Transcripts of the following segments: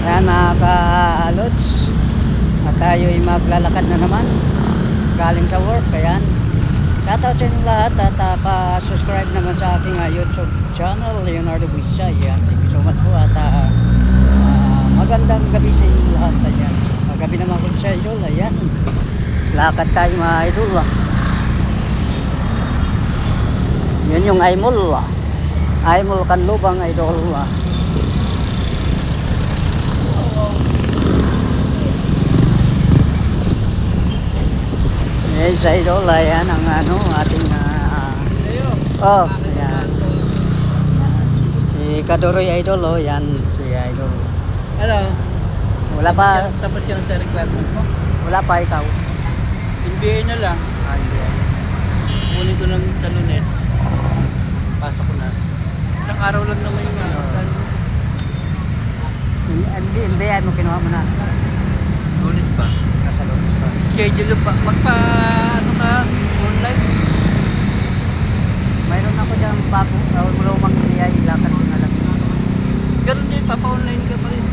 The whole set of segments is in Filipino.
Ayan mga ka-lods, at tayo ay maglalakad na naman galing sa work. Ayan, shoutout sa inyong lahat at pa-subscribe naman sa aking YouTube channel, Leonardo Buisa. Ayan, thank you so much po at magandang gabi sa inyong lahat. Ayan, magabi naman ko sa idol. Ayan, lakad tayo mga idol. Yun yung Aimol Kanlubang idol. Yes idol, ayan ang ating oh, ayan si Kadoroy idol. Oh, yan si idol. Ano? Wala pa. Tapos ka na sa requirement mo? Wala pa ikaw. NBA na lang. Kunin ko ng sa Lunes. Pasok ko na. Isang araw lang naman yung NBA mo kinuha mo na. Lunes pa. Nasa Lunes pa. Schedule pa. Ano ka? Online? Mayroon ako dyan lumang niyay, ilakad ko na lang. Ganun din, papa-online ka pa rin.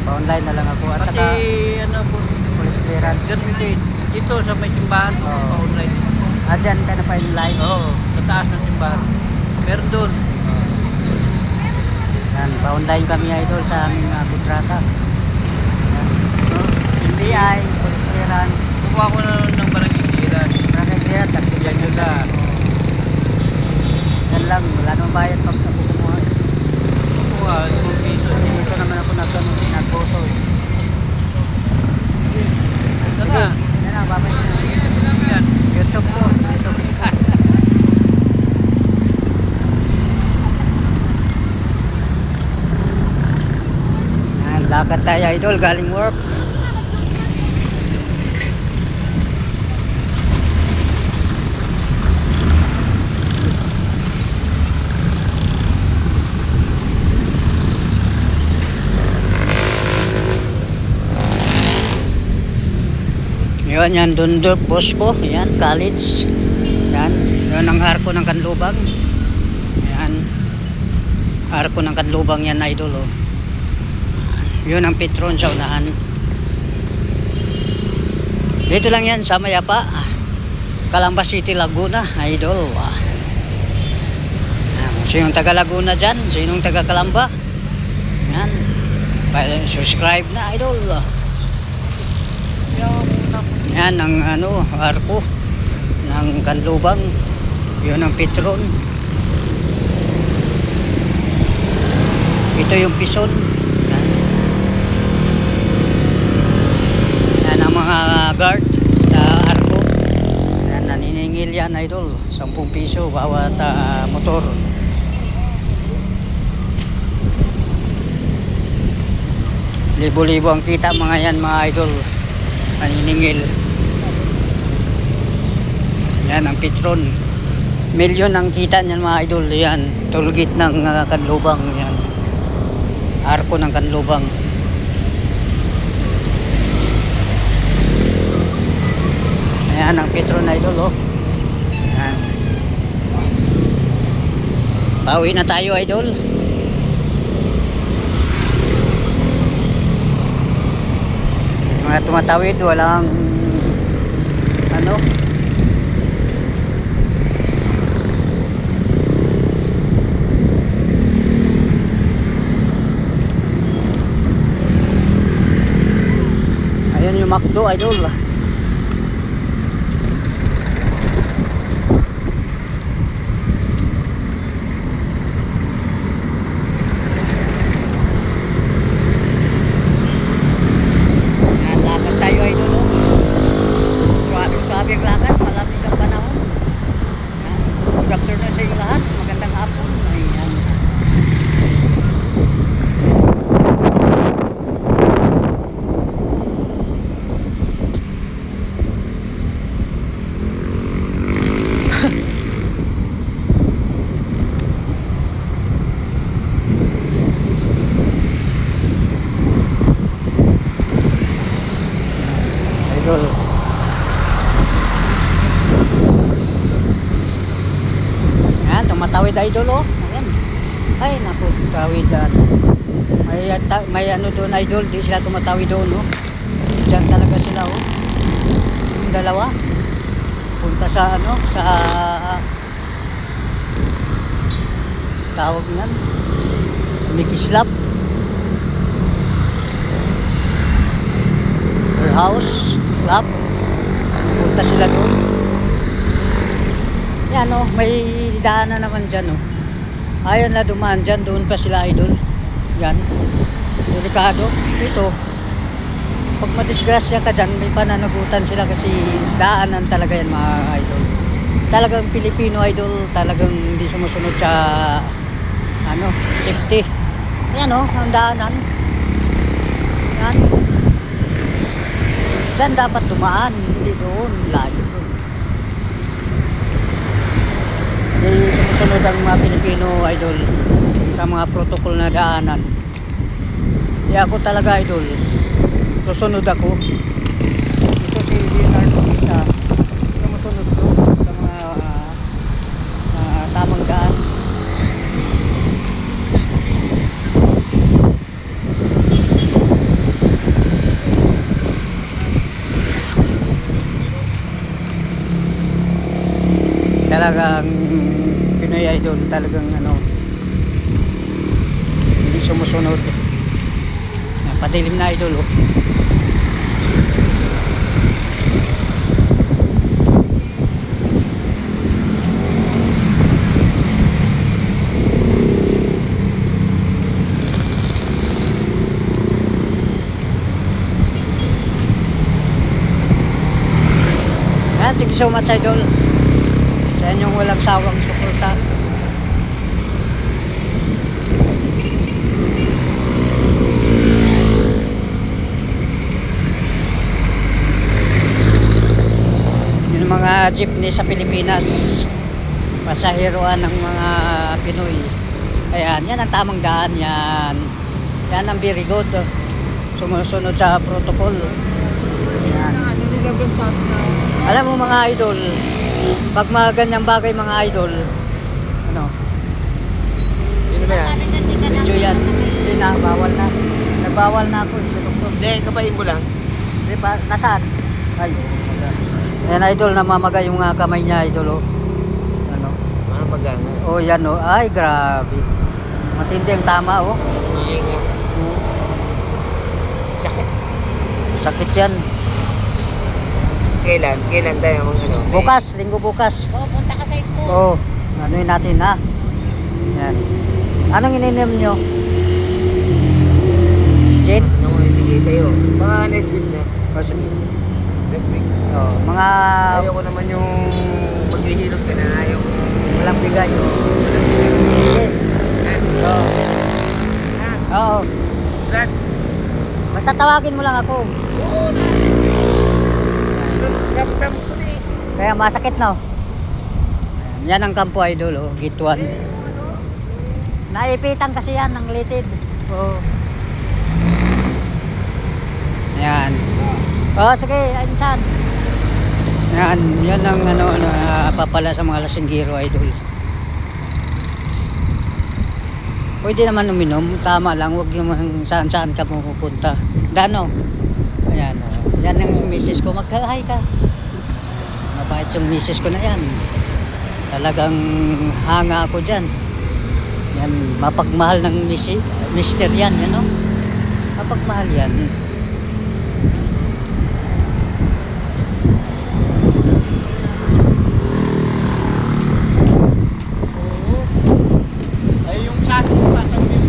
Pa-online na lang ako at Pati saka po, police clearance. ganun din. Dito sa may simbahan, pa-online. Dyan ka na pa-online. Oo, sa taas ng simbahan. Meron doon. Yan, pa-online kami idol sa aming kontrata. NBI, police clearance. Kukuha ko na ng barangay clearance. Barangay clearance, Yan yun na. yan lang, wala namang bayad pag ako kumuha. Kukuha, 2 piso. Dito naman ako nag-photo eh. Ito na. Yan na, babay na. Yan. YouTube ko. Yan, lakad tayo idol, galing work. Yun, yan, Dundop, Bosco, yan, college. Yan, yun ang arko ng Kanlubang. Yan, arko ng Kanlubang yan, idol, oh. Yun ang Petron sa unahan. Dito lang yan sa Mayapa, Calamba City, Laguna, idol. Kung sinong taga Laguna dyan, sinong taga Calamba, yan, subscribe na, idol. Yan ang arko ng Kanlubang. Yun ang Petron. Ito yung Pison. Yan, yan ang mga guard sa arko. Yan, naniningil yan idol, 10 piso bawat motor. Libo-libo ang kita mga yan mga idol, naniningil. Yan ang Petron. Milyon ang kita niyan mga idol. Yan, tulgit ng Kanlubang. Yan, arko ng Kanlubang. Yan ang Petron idol, oh. Yan. Pauwi na tayo idol. Mga tumatawid, walang ayun yung McDo idol. Lakad tayo idol, oh. Suabe ang lakad, malamig ang panahon. Yan. Good afternoon sa inyo lahat, magandang hapon. Ayan. Idol. Yan, tumatawid idol, oh. Ayan. Ay, naku, tawidan. May may ano doon idol, di sila tumatawi doon, no? Diyan talaga sila, oh. Yung dalawa. Punta sa ano, sa tawag nan. Mikislap. Her house, club. Punta sila doon. Yan, oh, may daanan naman dyan, oh. Ayan na dumaan dyan, doon pa sila idol. Yan. Delikado. Ito. Pag madisgrasya ka dyan, may pananagutan sila kasi daanan talaga yan mga idol. Talagang Pilipino idol, talagang hindi sumusunod sa ano, safety. Yan o, ang daanan. Yan. Dyan dapat dumaan, hindi doon, layo doon. Hindi sumusunod ang mga Pilipino idol sa mga protocol na daanan. Kaya ako talaga idol, susunod ako. Ito si Leonardo isa, sumusunod ko sa mga tamang daan. Talagang Pinoy idol, talagang ano, hindi sumusunod. Yan, padilim na idol, oh. Yan, thank you so much idol sa inyong walang sawang suporta. Yung mga jeepney sa Pilipinas, pasaheroan ng mga Pinoy. Ayan, yan ang tamang daan yan. Yan ang very good. Sumusunod sa protocol. Yan. Alam mo mga idol, pag mga ganyang bagay mga idol, ano? Yun ba yan? Medyo yan. Hindi na, bawal na. Nagbawal na ako sa doktor. Hindi, kapain mo lang. Di ba? Nasaan? Ay, wala. Ayan idol, namamaga yung kamay niya idol, oh. Ano? Mga pagana. Oh, yan, oh. Ay, grabe. Matindi ang tama, oh. Mahinga. Sakit. Sakit yan. Kailan tayo mga ano? Bukas, linggo bukas. Oh, punta ka sa school. Oo. Ano yun natin, ha? Yan. Anong ininom nyo? Gin? Ano ko ibigay sa'yo? Baka next week na. Kasi, Next week. oh, mga Ayaw ko naman yung maghihilot ka na. Ayaw ko. walang bigay. Walang bigay. Sige. Oo. Ha? Oo. Brad? Basta tawagin mo lang ako. Oo na. Dam ko na eh. Kaya masakit na, oh. Yan ang kampo idol, oh. Gate 1. Naipitan kasi yan ng litid. Oo. Ayan. Oh, sige, ayun. Yan, yan ang ano, papala sa mga lasinggero idol. Pwede naman uminom, tama lang, huwag naman saan-saan ka pupunta. Dano? Ayan, oh. Yan ang misis ko, magkahay ka. Mabait yung misis ko na yan. Talagang hanga ako dyan. Yan, mapagmahal ng mister yan, ano? Mapagmahal yan. Ay, yung chassis pa sa wheel.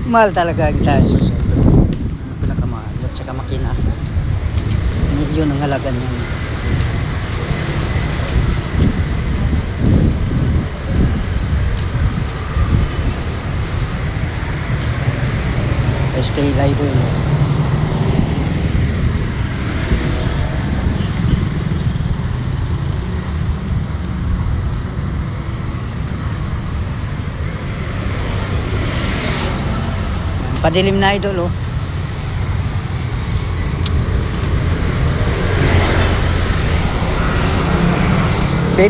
Mahal talaga ang chassis. Ano pinakamahal at saka makina. Milyon ang halaga niyan. SK Library. Padilim na idol, oh. Beef.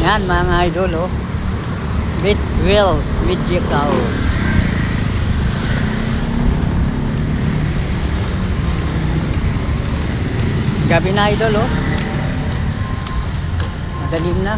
Yan mga idol oh. Beef well medical. Gabi na idol oh. Madalim na.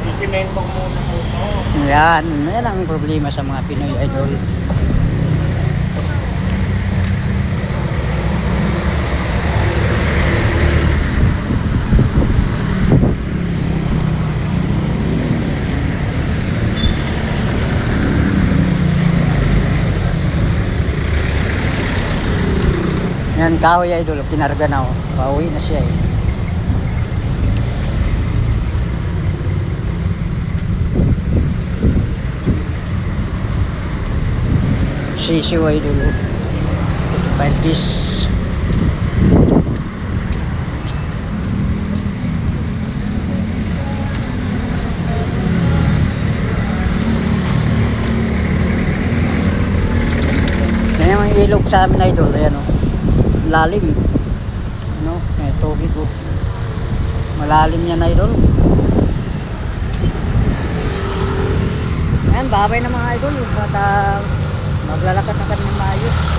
Isimento ko muna po ito. Yan ang problema sa mga Pinoy idol. Yan kahoy idol, kinarga na oh. Pauwi na siya eh. Sisiw idol oh. 5 days. Yan yung ilog sa amin idol, ayan oh. Lalim. Ano? May tubig oh. Malalim yan idol. Ayan, babay na mga idol. At maglalakad na kami ng maayos.